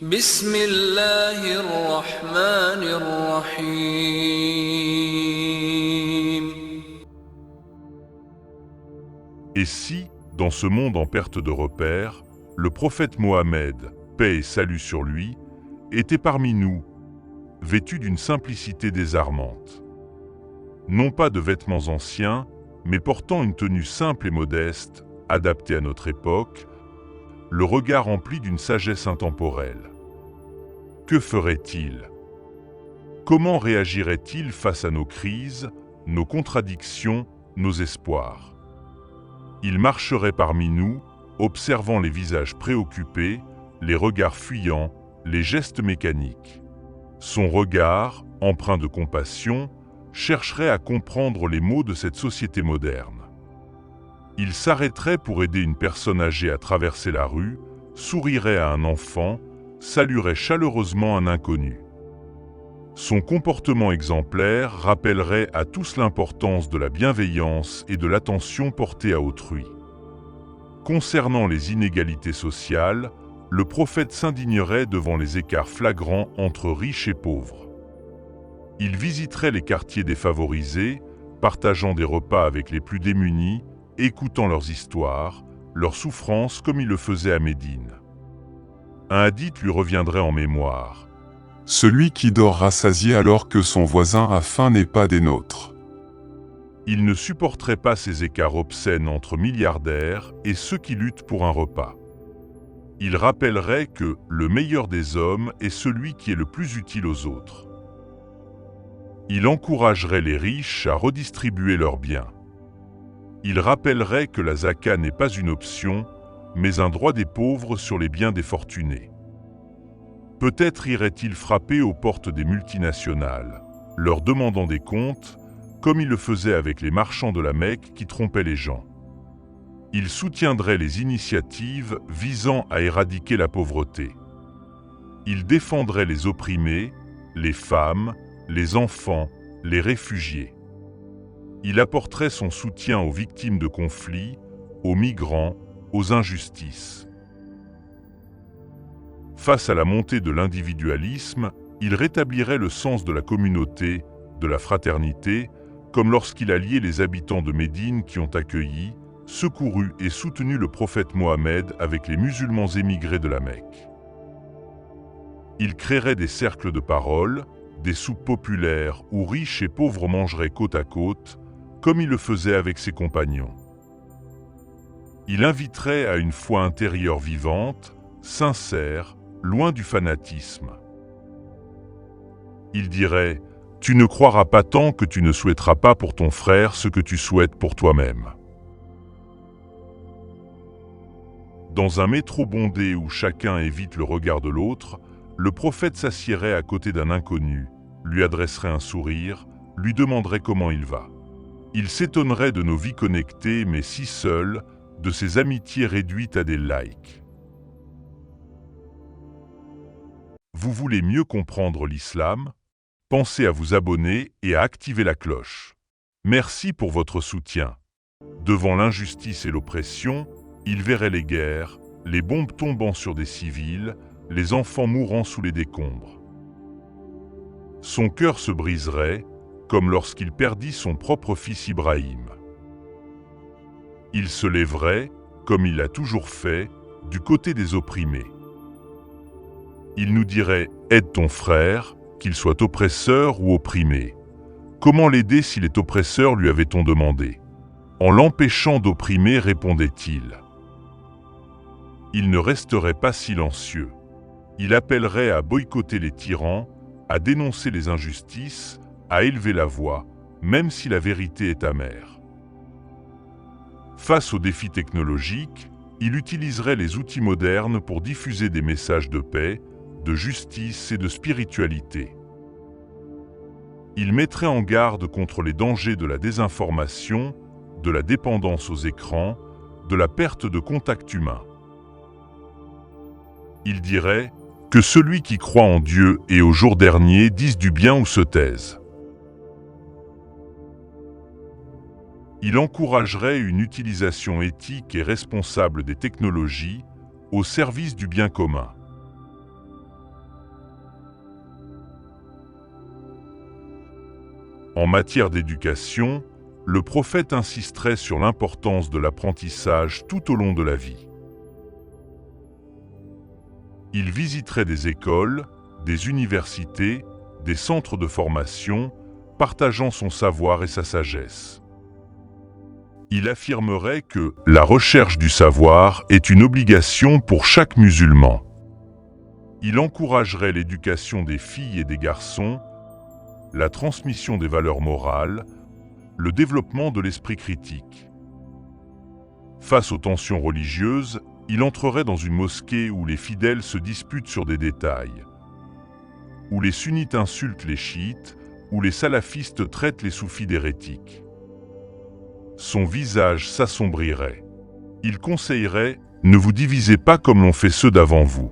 بسم الله الرحمن الرحيم. Et si, dans ce monde en perte de repère, le prophète Mohammed, paix et salut sur lui, était parmi nous, vêtu d'une simplicité désarmante. Non pas de vêtements anciens, mais portant une tenue simple et modeste, adaptée à notre époque, le regard rempli d'une sagesse intemporelle. Que ferait-il? Comment réagirait-il face à nos crises, nos contradictions, nos espoirs? Il marcherait parmi nous, observant les visages préoccupés, les regards fuyants, les gestes mécaniques. Son regard, empreint de compassion, chercherait à comprendre les maux de cette société moderne. Il s'arrêterait pour aider une personne âgée à traverser la rue, sourirait à un enfant, saluerait chaleureusement un inconnu. Son comportement exemplaire rappellerait à tous l'importance de la bienveillance et de l'attention portée à autrui. Concernant les inégalités sociales, le prophète s'indignerait devant les écarts flagrants entre riches et pauvres. Il visiterait les quartiers défavorisés, partageant des repas avec les plus démunis, écoutant leurs histoires, leurs souffrances comme il le faisait à Médine. Un hadith lui reviendrait en mémoire. Celui qui dort rassasié alors que son voisin a faim n'est pas des nôtres. Il ne supporterait pas ces écarts obscènes entre milliardaires et ceux qui luttent pour un repas. Il rappellerait que le meilleur des hommes est celui qui est le plus utile aux autres. Il encouragerait les riches à redistribuer leurs biens. Il rappellerait que la zaka n'est pas une option, mais un droit des pauvres sur les biens des fortunés. Peut-être irait-il frapper aux portes des multinationales, leur demandant des comptes, comme il le faisait avec les marchands de la Mecque qui trompaient les gens. Il soutiendrait les initiatives visant à éradiquer la pauvreté. Il défendrait les opprimés, les femmes, les enfants, les réfugiés. Il apporterait son soutien aux victimes de conflits, aux migrants, aux injustices. Face à la montée de l'individualisme, il rétablirait le sens de la communauté, de la fraternité, comme lorsqu'il a lié les habitants de Médine qui ont accueilli, secouru et soutenu le prophète Mohammed avec les musulmans émigrés de la Mecque. Il créerait des cercles de parole, des soupes populaires où riches et pauvres mangeraient côte à côte, comme il le faisait avec ses compagnons. Il inviterait à une foi intérieure vivante, sincère, loin du fanatisme. Il dirait « Tu ne croiras pas tant que tu ne souhaiteras pas pour ton frère ce que tu souhaites pour toi-même. » Dans un métro bondé où chacun évite le regard de l'autre, le prophète s'assiérait à côté d'un inconnu, lui adresserait un sourire, lui demanderait comment il va. Il s'étonnerait de nos vies connectées mais si seules, de ces amitiés réduites à des likes. Vous voulez mieux comprendre l'islam? Pensez à vous abonner et à activer la cloche. Merci pour votre soutien. Devant l'injustice et l'oppression, il verrait les guerres, les bombes tombant sur des civils, les enfants mourant sous les décombres. Son cœur se briserait, comme lorsqu'il perdit son propre fils Ibrahim. Il se lèverait, comme il l'a toujours fait, du côté des opprimés. Il nous dirait « Aide ton frère, qu'il soit oppresseur ou opprimé. Comment l'aider s'il est oppresseur, lui avait-on demandé. En l'empêchant d'opprimer, répondait-il. Il ne resterait pas silencieux. Il appellerait à boycotter les tyrans, à dénoncer les injustices, à élever la voix, même si la vérité est amère. Face aux défis technologiques, il utiliserait les outils modernes pour diffuser des messages de paix, de justice et de spiritualité. Il mettrait en garde contre les dangers de la désinformation, de la dépendance aux écrans, de la perte de contact humain. Il dirait que celui qui croit en Dieu et au jour dernier dise du bien ou se taise. Il encouragerait une utilisation éthique et responsable des technologies au service du bien commun. En matière d'éducation, le prophète insisterait sur l'importance de l'apprentissage tout au long de la vie. Il visiterait des écoles, des universités, des centres de formation, partageant son savoir et sa sagesse. Il affirmerait que la recherche du savoir est une obligation pour chaque musulman. Il encouragerait l'éducation des filles et des garçons, la transmission des valeurs morales, le développement de l'esprit critique. Face aux tensions religieuses, il entrerait dans une mosquée où les fidèles se disputent sur des détails, où les sunnites insultent les chiites, où les salafistes traitent les soufis d'hérétiques. Son visage s'assombrirait. Il conseillerait « Ne vous divisez pas comme l'ont fait ceux d'avant vous ».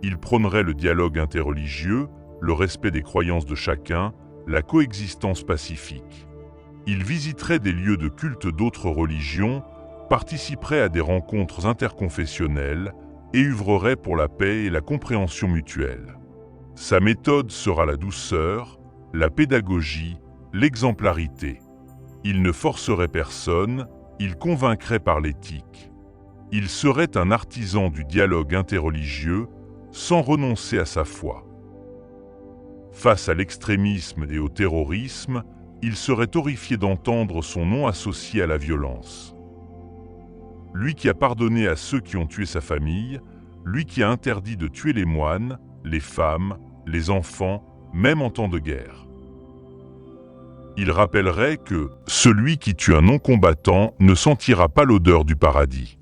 Il prônerait le dialogue interreligieux, le respect des croyances de chacun, la coexistence pacifique. Il visiterait des lieux de culte d'autres religions, participerait à des rencontres interconfessionnelles et œuvrerait pour la paix et la compréhension mutuelle. Sa méthode sera la douceur, la pédagogie, l'exemplarité. Il ne forcerait personne, il convaincrait par l'éthique. Il serait un artisan du dialogue interreligieux, sans renoncer à sa foi. Face à l'extrémisme et au terrorisme, il serait horrifié d'entendre son nom associé à la violence. Lui qui a pardonné à ceux qui ont tué sa famille, lui qui a interdit de tuer les moines, les femmes, les enfants, même en temps de guerre. Il rappellerait que celui qui tue un non-combattant ne sentira pas l'odeur du paradis.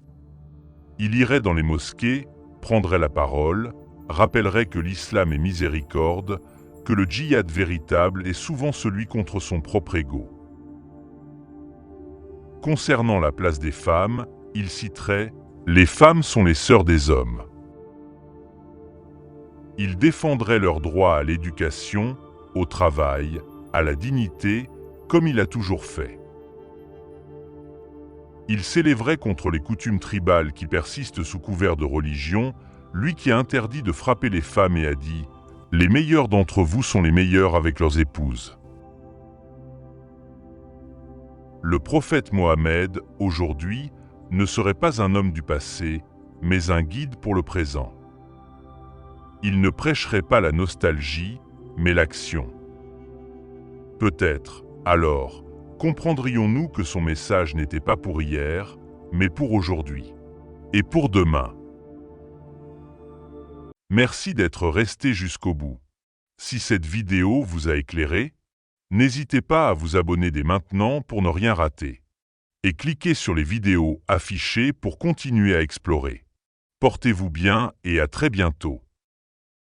Il irait dans les mosquées, prendrait la parole, rappellerait que l'islam est miséricorde, que le djihad véritable est souvent celui contre son propre ego. Concernant la place des femmes, il citerait « Les femmes sont les sœurs des hommes ». Il défendrait leur droit à l'éducation, au travail, à la dignité, comme il a toujours fait. Il s'élèverait contre les coutumes tribales qui persistent sous couvert de religion, lui qui a interdit de frapper les femmes et a dit « Les meilleurs d'entre vous sont les meilleurs avec leurs épouses ». Le prophète Mohammed, aujourd'hui, ne serait pas un homme du passé, mais un guide pour le présent. Il ne prêcherait pas la nostalgie, mais l'action. Peut-être, alors, comprendrions-nous que son message n'était pas pour hier, mais pour aujourd'hui. Et pour demain. Merci d'être resté jusqu'au bout. Si cette vidéo vous a éclairé, n'hésitez pas à vous abonner dès maintenant pour ne rien rater. Et cliquez sur les vidéos affichées pour continuer à explorer. Portez-vous bien et à très bientôt.